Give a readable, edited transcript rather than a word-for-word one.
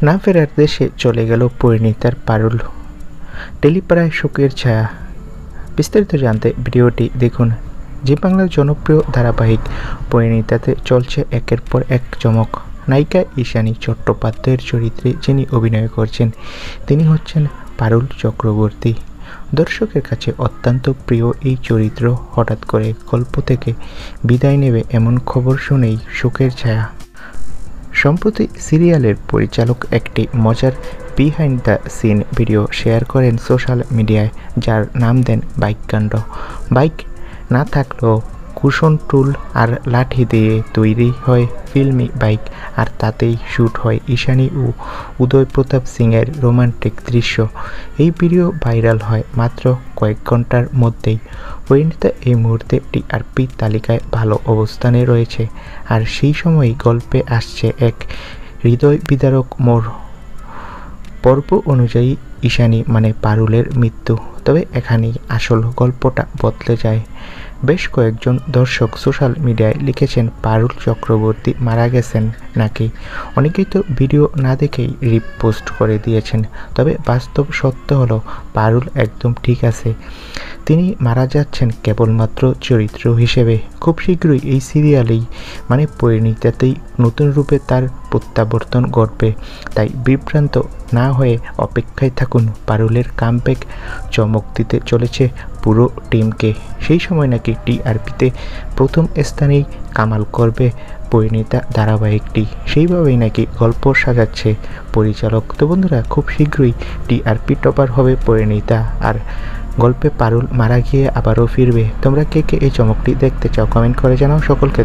না ফেরার দেশে চলে গেল পরিণীতার পারুল। টেলিপাড়ায় শোকের ছায়া। বিস্তারিত জানতে ভিডিওটি দেখুন। জি বাংলার জনপ্রিয় ধারাবাহিক পরিণীতাতে চলছে একের পর এক চমক। নায়িকা ঈশানী চট্টোপাধ্যায়ের চরিত্রে যিনি অভিনয় করছেন তিনি হচ্ছেন পারুল চক্রবর্তী। দর্শকের কাছে অত্যন্ত প্রিয় এই চরিত্র হঠাৎ করে গল্প থেকে বিদায় নেবে এমন খবর শুনেই শোকের ছায়া। সম্প্রতি সিরিয়ালের পরিচালক একটি মজার behind the scene video share করেন সোশ্যাল মিডিয়ায়, যার নাম দেন বাইক কাণ্ড। বাইক না থাকলেও কুশন টুল আর লাঠি দিয়ে তৈরি হয় ফিল্মি বাইক, আর তাতেই শ্যুট হয় ঈশানী ও উদয় প্রতাপ সিংয়ের রোমান্টিক দৃশ্য। এই ভিডিও ভাইরাল হয় মাত্র কয়েক ঘন্টার মধ্যেই। পরিণীতা এই মুহূর্তে টিআরপি তালিকায় ভালো অবস্থানে রয়েছে, আর সেই সময়ই গল্পে আসছে এক হৃদয় বিদারক মোড়। পর্ব অনুযায়ী ঈশানী মানে পারুলের মৃত্যু, তবে এখানেই আসল গল্পটা বদলে যায়। বেশ কয়েকজন দর্শক সোশ্যাল মিডিয়ায় লিখেছেন পারুল চক্রবর্তী মারা গেছেন নাকি। অনেকেই তো ভিডিও না দেখেই রিপোস্ট করে দিয়েছেন, তবে বাস্তব সত্য হলো পারুল একদম ঠিক আছে। তিনি মারা যাচ্ছেন কেবলমাত্র চরিত্র হিসেবে। খুব শীঘ্রই এই সিরিয়ালেই মানে পরিণীতাতেই নতুন রূপে তার প্রত্যাবর্তন ঘটবে। তাই বিভ্রান্ত না হয়ে অপেক্ষায় থাকুন। পারুলের কামব্যাক চমক দিতে চলেছে পুরো টিমকে। সেই সময় নাকি টিআরপিতে প্রথম স্থানেই কামাল করবে পরিণীতা ধারাবাহিকটি। সেইভাবেই নাকি গল্প সাজাচ্ছে পরিচালক। তো বন্ধুরা, খুব শীঘ্রই টিআরপি টপার হবে পরিণীতা, আর গল্পে পারুল মারা গিয়ে আবারও ফিরবে। তোমরা কে কে এই চমকটি দেখতে চাও কমেন্ট করে জানাও। সকলকে